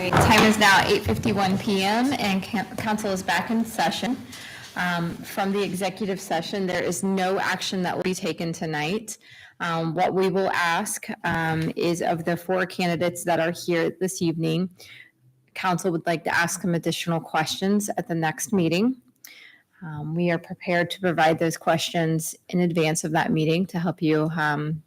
right, time is now 8:51 PM and council is back in session. From the executive session, there is no action that will be taken tonight. What we will ask is of the four candidates that are here this evening, council would like to ask some additional questions at the next meeting. We are prepared to provide those questions in advance of that meeting to help you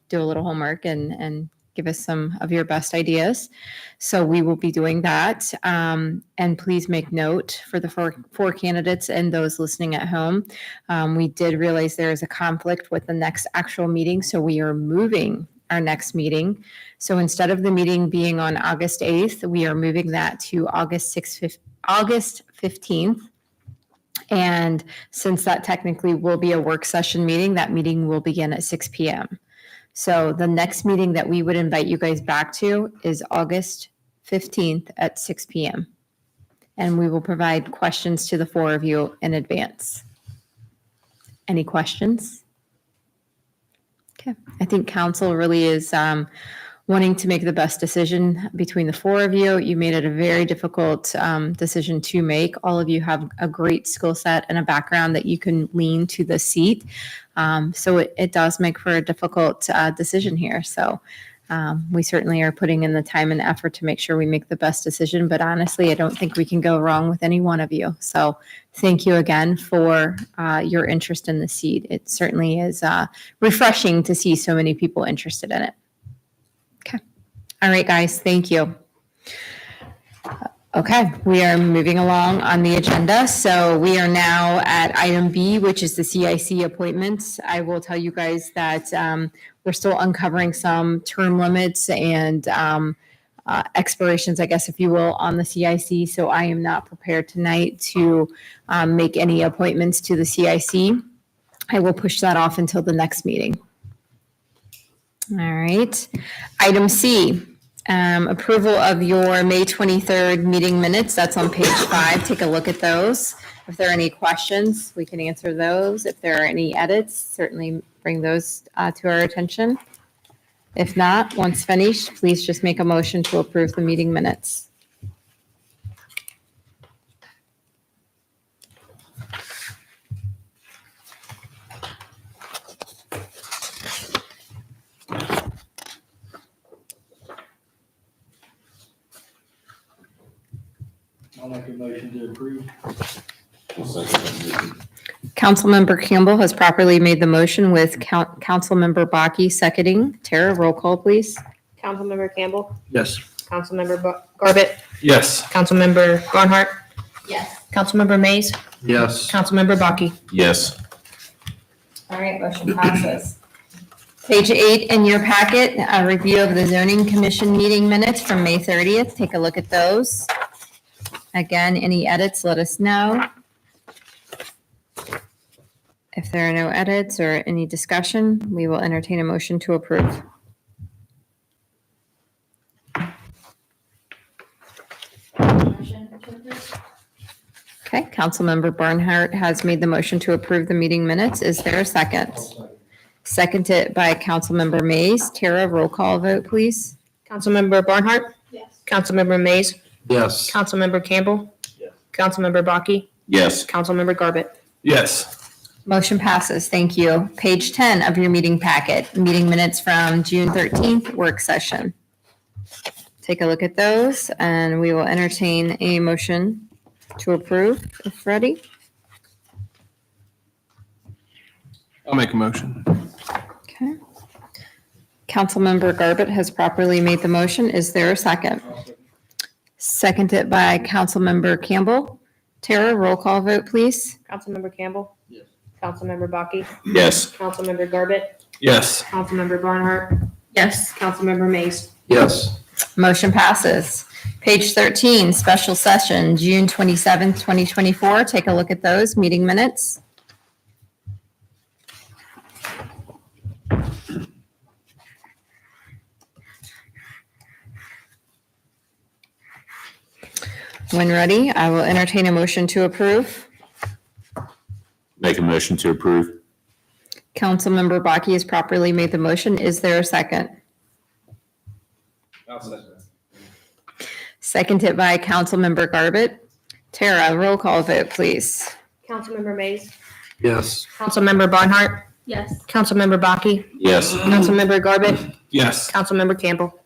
do a little homework and give us some of your best ideas. So we will be doing that. And please make note for the four candidates and those listening at home. We did realize there is a conflict with the next actual meeting, so we are moving our next meeting. So instead of the meeting being on August 8th, we are moving that to August 15th. And since that technically will be a work session meeting, that meeting will begin at 6 p.m. So the next meeting that we would invite you guys back to is August 15th at 6 p.m. And we will provide questions to the four of you in advance. Any questions? Okay, I think council really is wanting to make the best decision between the four of you. You made it a very difficult decision to make. All of you have a great skill set and a background that you can lean to the seat. So it does make for a difficult decision here. So we certainly are putting in the time and effort to make sure we make the best decision. But honestly, I don't think we can go wrong with any one of you. So thank you again for your interest in the seat. It certainly is refreshing to see so many people interested in it. Okay. All right, guys. Thank you. Okay, we are moving along on the agenda. So we are now at item B, which is the CIC appointments. I will tell you guys that we're still uncovering some term limits and expirations, I guess, if you will, on the CIC. So I am not prepared tonight to make any appointments to the CIC. I will push that off until the next meeting. All right. Item C, approval of your May 23rd meeting minutes. That's on page 5. Take a look at those. If there are any questions, we can answer those. If there are any edits, certainly bring those to our attention. If not, once finished, please just make a motion to approve the meeting minutes. I'll make a motion to approve. Councilmember Campbell has properly made the motion with Councilmember Bakke seconding. Tara, roll call, please. Councilmember Campbell, Yes. Councilmember Garbett, Yes. Councilmember Barnhart, Yes. Councilmember Mays, Yes. Councilmember Bakke. Yes. All right, motion passes. Page 8 in your packet, a review of the zoning commission meeting minutes from May 30th. Take a look at those. Again, any edits, let us know. If there are no edits or any discussion, we will entertain a motion to approve. Okay, Councilmember Barnhart has made the motion to approve the meeting minutes. Is there a second? Seconded by Councilmember Mays. Tara, roll call vote, please. Councilmember Barnhart. Yes. Councilmember Mays, Yes. Councilmember Campbell. Yes. Councilmember Bakke, Yes. Councilmember Garbett. Yes. Motion passes. Thank you. Page 10 of your meeting packet, meeting minutes from June 13th, work session. Take a look at those and we will entertain a motion to approve if ready. I'll make a motion. Okay. Councilmember Garbett has properly made the motion. Is there a second? Seconded by Councilmember Campbell. Tara, roll call vote, please. Councilmember Campbell. Yes. Councilmember Bakke, Yes. Councilmember Garbett, Yes. Councilmember Barnhart, Yes. Councilmember Mays. Yes. Motion passes. Page 13, special session, June 27th, 2024. Take a look at those meeting minutes. When ready, I will entertain a motion to approve. Make a motion to approve. Councilmember Bakke has properly made the motion. Is there a second? I'll second. seconded by Councilmember Garbett. Tara, roll call vote, please. Councilmember Mays. Yes. Councilmember Barnhart. Yes. Councilmember Baki. Yes. Councilmember Garbett. Yes. Councilmember Campbell.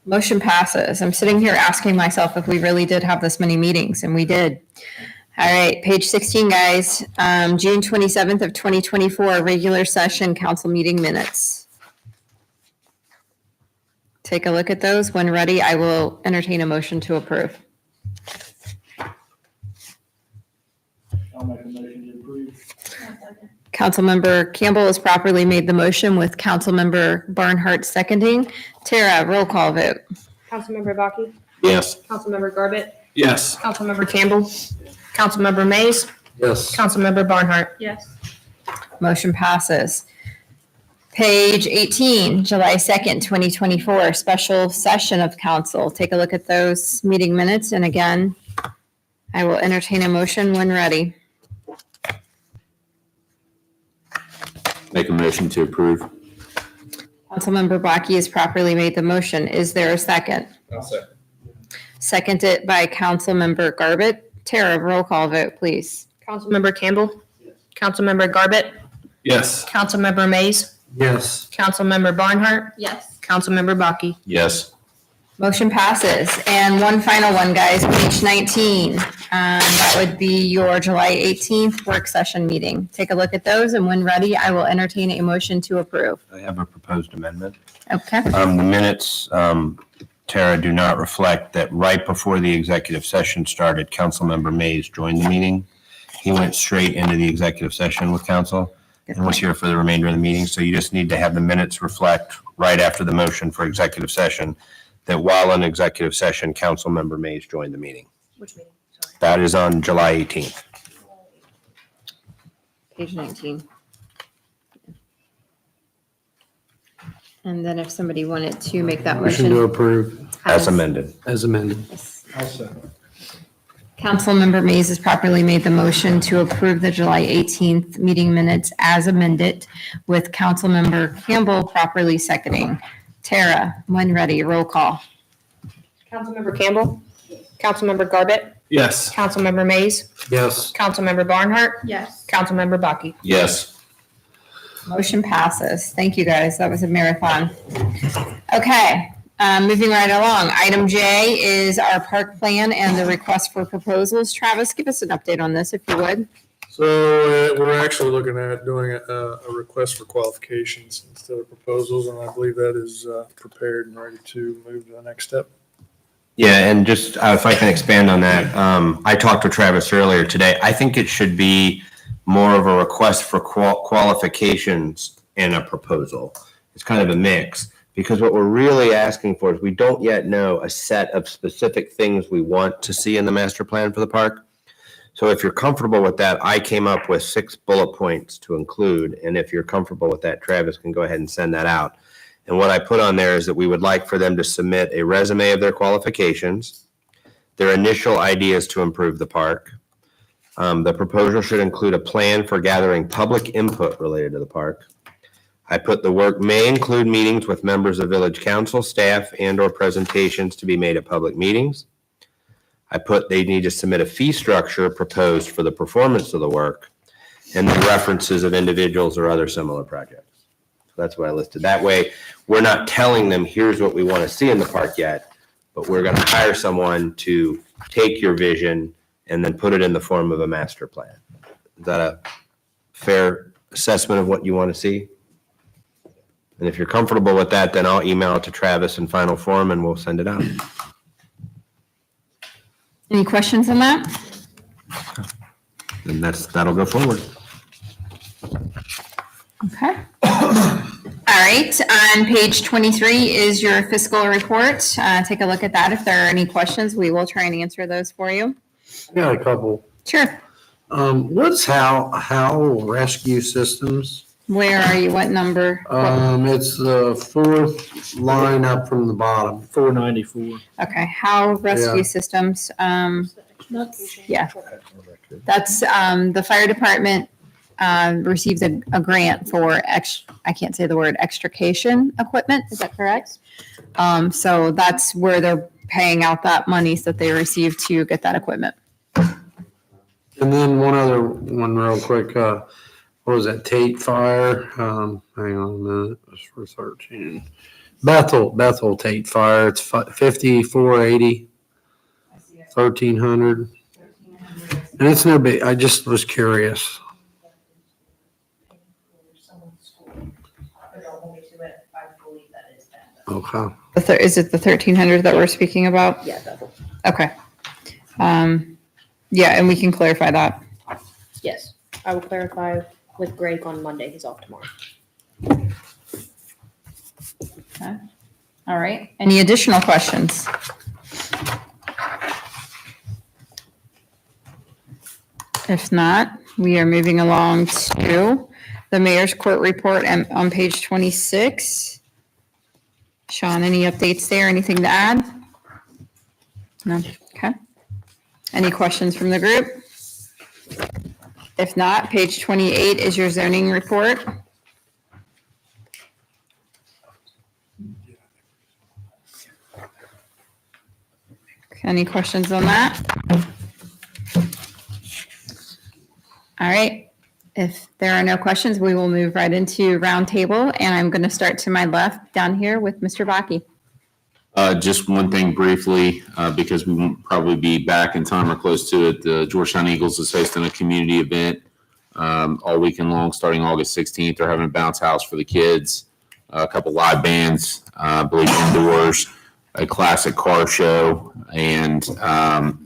Motion passes. I'm sitting here asking myself if we really did have this many meetings, and we did. All right, page 16, guys. June 27th of 2024, regular session council meeting minutes. Take a look at those. When ready, I will entertain a motion to approve. I'll make a motion to approve. Councilmember Campbell has properly made the motion with Councilmember Barnhart seconding. Tara, roll call vote. Councilmember Baki. Yes. Councilmember Garbett. Yes. Councilmember Campbell. Councilmember Mays. Yes. Councilmember Barnhart. Yes. Motion passes. Page 18, July 2nd, 2024, special session of council. Take a look at those meeting minutes, and again, I will entertain a motion when ready. Make a motion to approve. Councilmember Baki has properly made the motion. Is there a second? I'll second. Seconded by Councilmember Garbett. Tara, roll call vote, please. Councilmember Campbell. Councilmember Garbett. Yes. Councilmember Mays. Yes. Councilmember Barnhart. Yes. Councilmember Baki. Yes. Motion passes. And one final one, guys, page 19. That would be your July 18th work session meeting. Take a look at those, and when ready, I will entertain a motion to approve. I have a proposed amendment. Okay. The minutes, Tara, do not reflect that right before the executive session started, Councilmember Mays joined the meeting. He went straight into the executive session with council and was here for the remainder of the meeting. So you just need to have the minutes reflect right after the motion for executive session that while in executive session, Councilmember Mays joined the meeting. Which meeting? Sorry. That is on July 18th. Page 19. And then if somebody wanted to make that Motion to motion. approve As amended. as amended. I'll second. Councilmember Mays has properly made the motion to approve the July 18th meeting minutes as amended with Councilmember Campbell properly seconding. Tara, when ready, roll call. Councilmember Campbell. Councilmember Garbett. Yes. Councilmember Mays. Yes. Councilmember Barnhart. Yes. Councilmember Baki. Yes. Motion passes. Thank you, guys. That was a marathon. Okay, moving right along. Item J is our park plan and the request for proposals. Travis, give us an update on this, if you would. So we're actually looking at doing a request for qualifications instead of proposals, and I believe that is prepared and ready to move to the next step. Yeah, and just if I can expand on that, I talked to Travis earlier today. I think it should be more of a request for qualifications and a proposal. It's kind of a mix, because what we're really asking for is we don't yet know a set of specific things we want to see in the master plan for the park. So if you're comfortable with that, I came up with 6 bullet points to include. And if you're comfortable with that, Travis can go ahead and send that out. And what I put on there is that we would like for them to submit a resume of their qualifications, their initial ideas to improve the park. The proposal should include a plan for gathering public input related to the park. I put the work may include meetings with members of village council, staff, and/or presentations to be made at public meetings. I put they need to submit a fee structure proposed for the performance of the work, and then references of individuals or other similar projects. So that's what I listed. That way, we're not telling them, here's what we want to see in the park yet, but we're going to hire someone to take your vision and then put it in the form of a master plan. Is that a fair assessment of what you want to see? And if you're comfortable with that, then I'll email it to Travis in final form and we'll send it out. Any questions on that? And that'll go forward. Okay. All right, on page 23 is your fiscal report. Take a look at that. If there are any questions, we will try and answer those for you. Got a couple. Sure. What's How Rescue Systems? Where are you? What number? It's the 4th line up from the bottom. 494. Okay, How Rescue Yeah. Systems. Yeah. That's, the fire department receives a grant for I can't say the word, extrication equipment. Is that correct? So that's where they're paying out that monies that they received to get that equipment. And then one real quick, what was that, Tate Fire? Hang on a minute, it was for 13. Bethel Tate Fire, it's 5480, 1300. And it's no big, I just was curious. Okay. Is it the 1,300 that we're speaking about? Yeah, Bethel. Okay. Yeah, and we can clarify that. Yes. I will clarify with Greg on Monday. He's off tomorrow. Okay. All right. Any additional questions? If not, we are moving along to the mayor's court report on page 26. Sean, any updates there? Anything to add? No? Okay. Any questions from the group? If not, page 28 is your zoning report. Any questions on that? All right. If there are no questions, we will move right into roundtable, and I'm going to start to my left down here with Mr. Baki. Just one thing briefly, because we won't probably be back in time or close to it. The Georgetown Eagles is hosting a community event all weekend long, starting August 16th. They're having a bounce house for the kids, a couple live bands, I believe indoors, a classic car show, and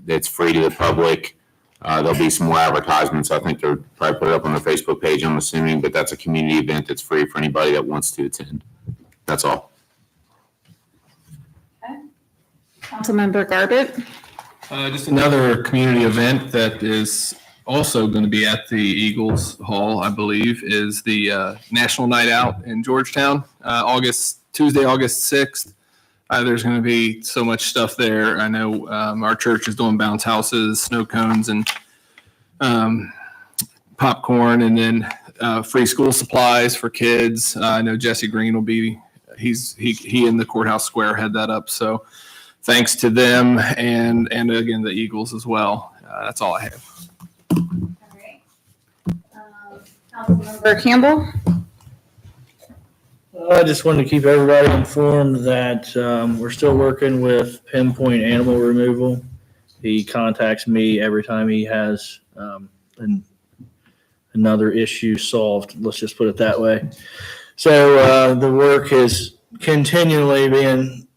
it's free to the public. There'll be some more advertisements. I think they'll probably put it up on their Facebook page, I'm assuming, but that's a community event that's free for anybody that wants to attend. That's all. Councilmember Garbett. Just another community event that is also going to be at the Eagles Hall, I believe, is the National Night Out in Georgetown, Tuesday, August 6th. There's going to be so much stuff there. I know our church is doing bounce houses, snow cones, and popcorn, and then free school supplies for kids. I know Jesse Green will be, he in the courthouse square had that up. So thanks to them and again, the Eagles as well. That's all I have. All right. Councilmember Campbell. I just wanted to keep everybody informed that we're still working with Pinpoint Animal Removal. He contacts me every time he has another issue solved. Let's just put it that way. So the work is continually being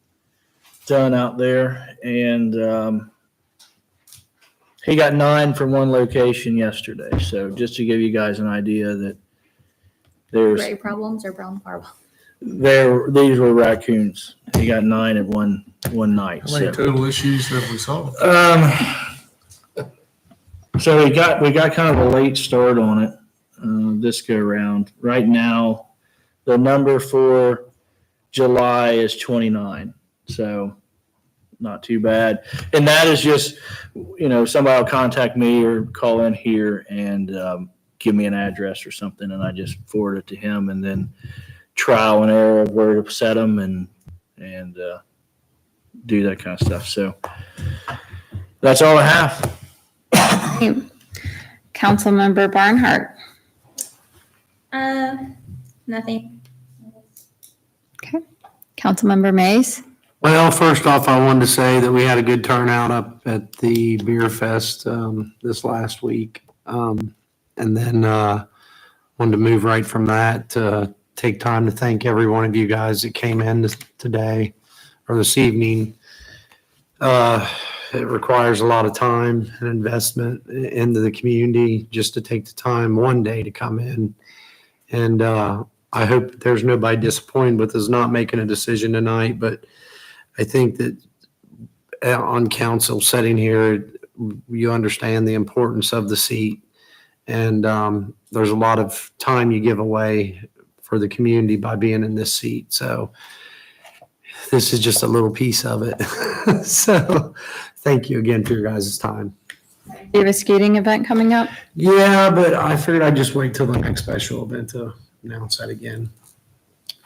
done out there, and he got 9 from one location yesterday. So just to give you guys an idea that there's Gray problems or brown marble? these were raccoons. He got 9 at one night. How many So, total issues have we solved? so we got kind of a late start on it this go around. Right now, the number for July is 29. So not too bad. And that is just, somebody will contact me or call in here and give me an address or something, and I just forward it to him, and then trial and error of where to set them and do that kind of stuff. So that's all I have. Councilmember Barnhart. Nothing. Okay. Councilmember Mays. Well, first off, I wanted to say that we had a good turnout up at the Beer Fest this last week. And then wanted to move right from that to take time to thank every one of you guys that came in today or this evening. It requires a lot of time and investment into the community just to take the time one day to come in. And I hope there's nobody disappointed with us not making a decision tonight, but I think that on council sitting here, you understand the importance of the seat. And there's a lot of time you give away for the community by being in this seat. So this is just a little piece of it. So thank you again for your guys' time. Do you have a skating event coming up? Yeah, but I figured I'd just wait till the next special event to announce that again.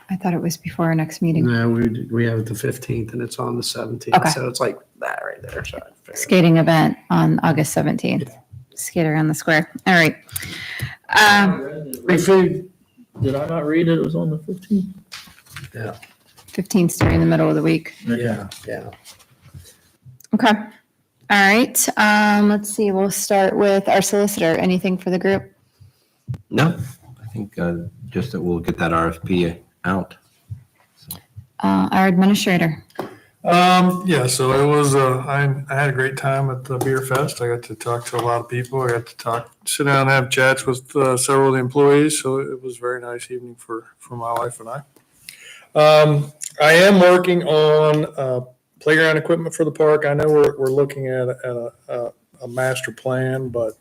I thought it was before our next meeting. No, we have it the 15th and it's on the 17th. Okay. So it's like that right there. So I figured. Skating event on August 17th. Skate around the square. All right. Free food. Did I not read it? It was on the 15th. 15th during the middle of the week. Yeah. Okay. All right. Let's see. We'll start with our solicitor. Anything for the group? No, I think just that we'll get that RFP out. Our administrator. Yeah, so it was, I had a great time at the Beer Fest. I got to talk to a lot of people. I got to sit down and have chats with several of the employees. So it was a very nice evening for my wife and I. I am working on playground equipment for the park. I know we're looking at a master plan, but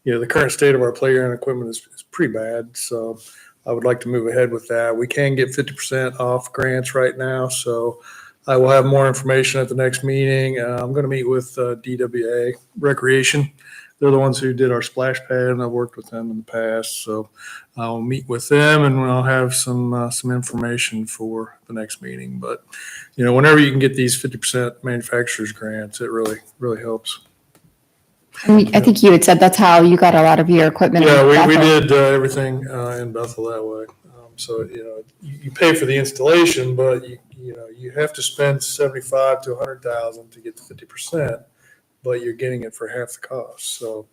the current state of our playground equipment is pretty bad. So I would like to move ahead with that. We can get 50% off grants right now. So I will have more information at the next meeting. I'm going to meet with DWA Recreation. They're the ones who did our splash pad, and I've worked with them in the past. So I'll meet with them, and I'll have some information for the next meeting. But whenever you can get these 50% manufacturers grants, it really helps. I think you had said that's how you got a lot of your equipment. Yeah, in we Bethel. did everything in Bethel that way. So you pay for the installation, but you have to spend $75,000 to $100,000 to get to 50%, but you're getting it for half the cost. So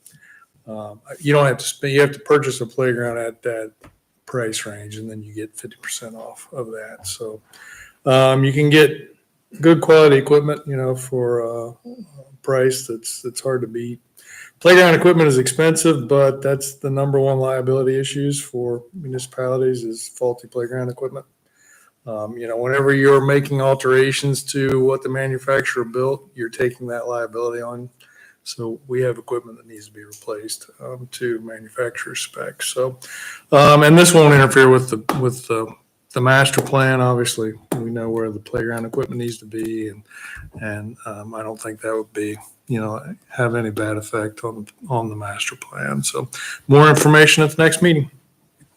you don't have to spend. You have to purchase a playground at that price range, and then you get 50% off of that. So you can get good quality equipment, for a price that's hard to beat. Playground equipment is expensive, but that's the number one liability issues for municipalities is faulty playground equipment. Whenever you're making alterations to what the manufacturer built, you're taking that liability on. So we have equipment that needs to be replaced to manufacturer specs. So, and this won't interfere with the master plan. Obviously, we know where the playground equipment needs to be, and I don't think that would be have any bad effect on the master plan. So more information at the next meeting.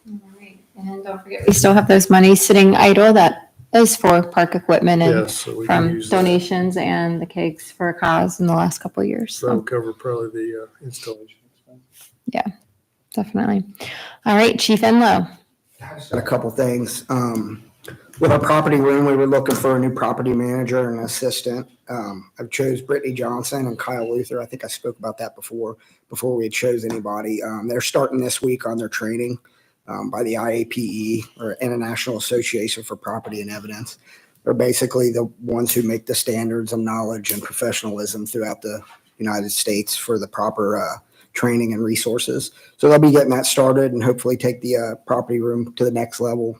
All right. And don't forget, we still have those monies sitting idle that is for park equipment and Yes, so we can from use that. donations and the cakes for a cause in the last couple of years. So that'll So cover probably the installation expense. definitely. All right, Chief Enlow. Got a couple things. With our property room, we were looking for a new property manager and an assistant. I've chose Brittany Johnson and Kyle Luther. I think I spoke about that before we had chose anybody. They're starting this week on their training by the IAPE, or International Association for Property and Evidence. They're basically the ones who make the standards of knowledge and professionalism throughout the United States for the proper training and resources. So they'll be getting that started and hopefully take the property room to the next level.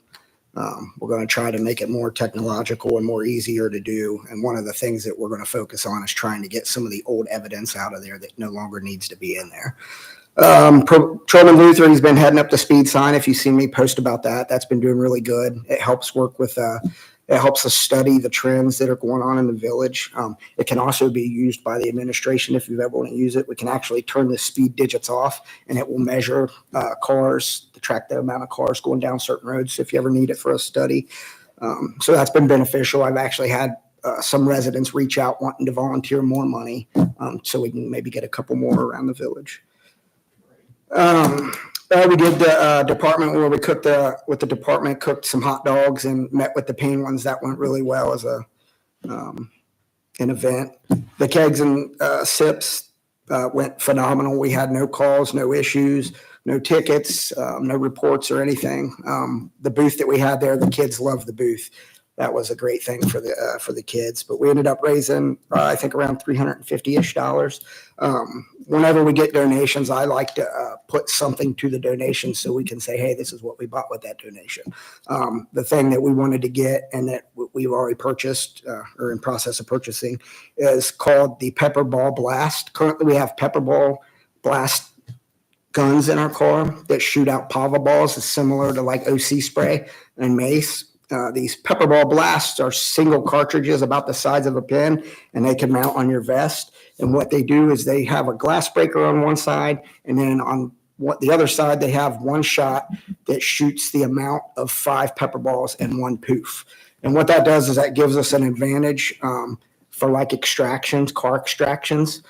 We're going to try to make it more technological and more easier to do. And one of the things that we're going to focus on is trying to get some of the old evidence out of there that no longer needs to be in there. Patrolman Luther, he's been heading up the speed sign. If you see me post about that, that's been doing really good. It helps work with, it helps us study the trends that are going on in the village. It can also be used by the administration if you've ever want to use it. We can actually turn the speed digits off and it will measure cars, to track the amount of cars going down certain roads if you ever need it for a study. So that's been beneficial. I've actually had some residents reach out wanting to volunteer more money so we can maybe get a couple more around the village. We did the department where we cooked with the department, cooked some hot dogs and met with the Penguins. That went really well as an event. The kegs and sips went phenomenal. We had no calls, no issues, no tickets, no reports or anything. The booth that we had there, the kids loved the booth. That was a great thing for the kids. But we ended up raising, I think, around $350-ish. Whenever we get donations, I like to put something to the donation so we can say, hey, this is what we bought with that donation. The thing that we wanted to get and that we've already purchased or in process of purchasing is called the Pepper Ball Blast. Currently, we have Pepper Ball Blast guns in our car that shoot out pava balls. It's similar to like OC spray and mace. These Pepper Ball Blasts are single cartridges about the size of a pen, and they can mount on your vest. And what they do is they have a glass breaker on one side, and then on the other side, they have one shot that shoots the amount of 5 pepper balls and 1 poof. And what that does is that gives us an advantage for like extractions, car extractions.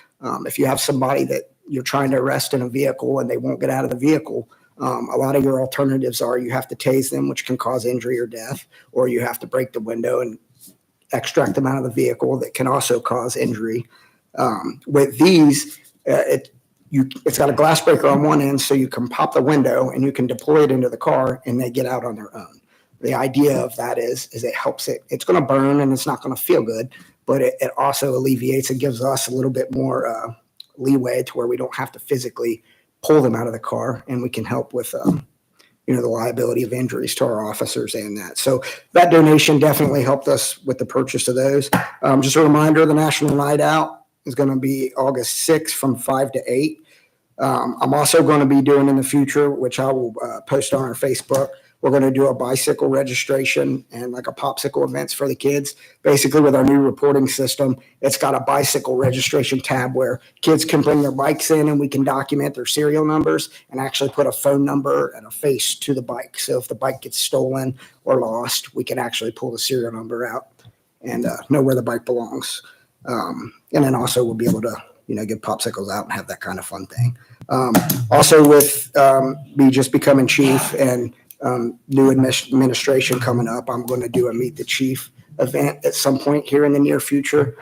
If you have somebody that you're trying to arrest in a vehicle and they won't get out of the vehicle, a lot of your alternatives are you have to tase them, which can cause injury or death, or you have to break the window and extract them out of the vehicle that can also cause injury. With these, it's got a glass breaker on one end, so you can pop the window and you can deploy it into the car and they get out on their own. The idea of that is it helps it's going to burn and it's not going to feel good, but it also alleviates and gives us a little bit more leeway to where we don't have to physically pull them out of the car, and we can help with the liability of injuries to our officers and that. So that donation definitely helped us with the purchase of those. Just a reminder, the National Night Out is going to be August 6th from 5 to 8. I'm also going to be doing in the future, which I will post on our Facebook, we're going to do a bicycle registration and like a popsicle events for the kids. Basically, with our new reporting system, it's got a bicycle registration tab where kids can bring their bikes in and we can document their serial numbers and actually put a phone number and a face to the bike. So if the bike gets stolen or lost, we can actually pull the serial number out and know where the bike belongs. And then also we'll be able to, give popsicles out and have that kind of fun thing. Also with me just becoming chief and new administration coming up, I'm going to do a Meet the Chief event at some point here in the near future,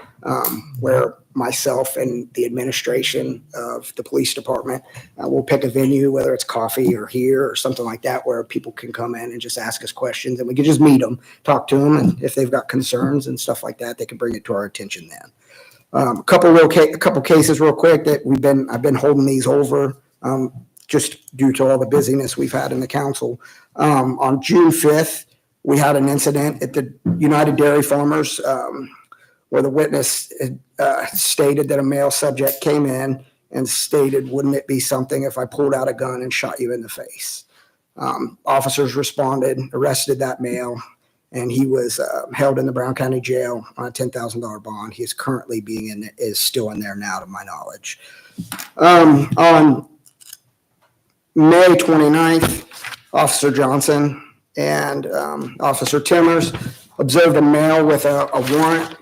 where myself and the administration of the police department will pick a venue, whether it's coffee or here or something like that, where people can come in and just ask us questions and we can just meet them, talk to them, and if they've got concerns and stuff like that, they can bring it to our attention then. A couple cases real quick that I've been holding these over just due to all the busyness we've had in the council. On June 5th, we had an incident at the United Dairy Farmers where the witness stated that a male subject came in and stated, "Wouldn't it be something if I pulled out a gun and shot you in the face?" Officers responded, arrested that male, and he was held in the Brown County Jail on a $10,000 bond. He is currently is still in there now, to my knowledge. On May 29th, Officer Johnson and Officer Timmers observed a male with a warrant.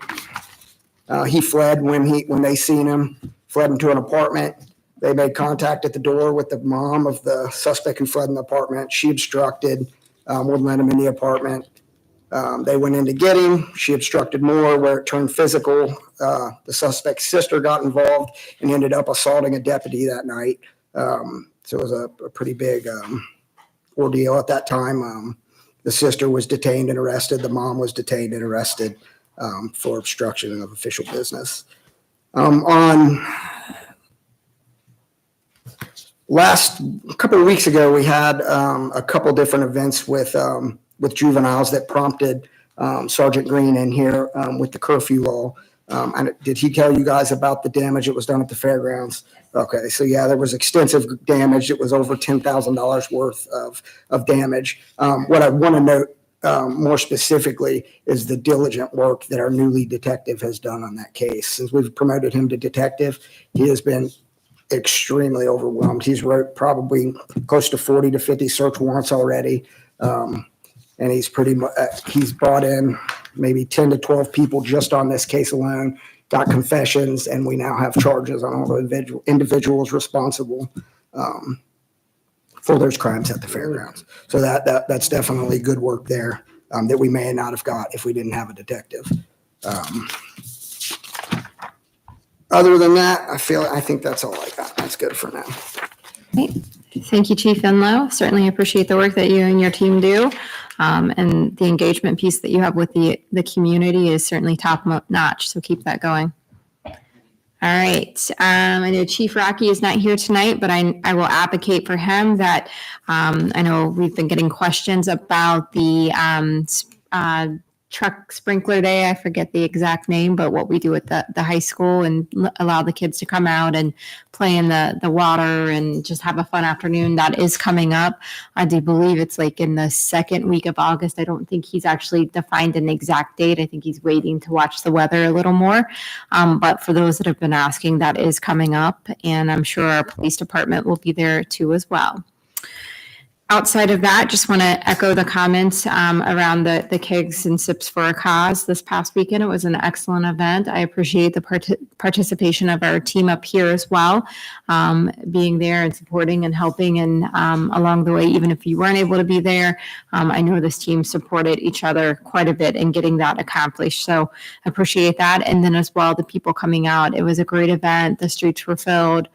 He fled when they seen him, fled into an apartment. They made contact at the door with the mom of the suspect who fled in the apartment. She obstructed, wouldn't let him in the apartment. They went in to get him. She obstructed more, where it turned physical. The suspect's sister got involved and ended up assaulting a deputy that night. So it was a pretty big ordeal at that time. The sister was detained and arrested. The mom was detained and arrested for obstruction of official business. On a couple of weeks ago, we had a couple different events with juveniles that prompted Sergeant Green in here with the curfew law. And did he tell you guys about the damage that was done at the fairgrounds? Okay, so yeah, there was extensive damage. It was over $10,000 worth of damage. What I want to note more specifically is the diligent work that our new lead detective has done on that case. Since we've promoted him to detective, he has been extremely overwhelmed. He's wrote probably close to 40 to 50 search warrants already. And he's he's brought in maybe 10 to 12 people just on this case alone, got confessions, and we now have charges on all the individuals responsible for those crimes at the fairgrounds. So that's definitely good work there that we may not have got if we didn't have a detective. Other than that, I think that's all I got. That's good for now. Great. Thank you, Chief Enlow. Certainly appreciate the work that you and your team do. And the engagement piece that you have with the community is certainly top notch. So keep that going. All right. I know Chief Rocky is not here tonight, but I will advocate for him that I know we've been getting questions about the truck sprinkler day. I forget the exact name, but what we do at the high school and allow the kids to come out and play in the water and just have a fun afternoon. That is coming up. I do believe it's like in the second week of August. I don't think he's actually defined an exact date. I think he's waiting to watch the weather a little more. But for those that have been asking, that is coming up, and I'm sure our police department will be there too as well. Outside of that, just want to echo the comments around the Kegs and Sips for a Cause this past weekend. It was an excellent event. I appreciate the participation of our team up here as well, being there and supporting and helping and along the way, even if you weren't able to be there. I know this team supported each other quite a bit in getting that accomplished. So I appreciate that. And then as well, the people coming out. It was a great event. The streets were filled.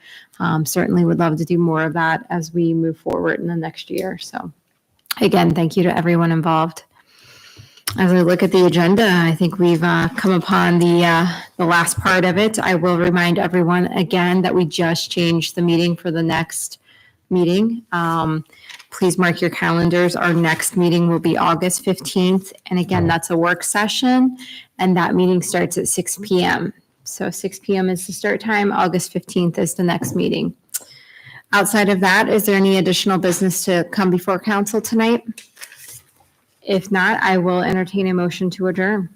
Certainly would love to do more of that as we move forward in the next year. So again, thank you to everyone involved. As I look at the agenda, I think we've come upon the last part of it. I will remind everyone again that we just changed the meeting for the next meeting. Please mark your calendars. Our next meeting will be August 15th. And again, that's a work session, and that meeting starts at 6 p.m. So 6 p.m. is the start time. August 15th is the next meeting. Outside of that, is there any additional business to come before council tonight? If not, I will entertain a motion to adjourn.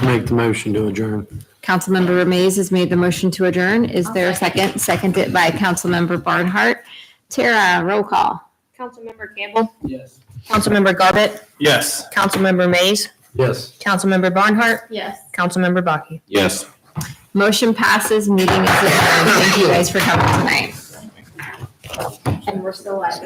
Make the motion to adjourn. Councilmember Mays has made the motion to adjourn. Is there a second? Seconded by Councilmember Barnhart. Tara, roll call. Councilmember Campbell, Yes. Councilmember Garbutt, Yes. Councilmember Mays, Yes. Councilmember Barnhart, Yes. Councilmember Baki. Yes. Motion passes. Meeting is adjourned. Thank you guys for coming tonight. And we're still live.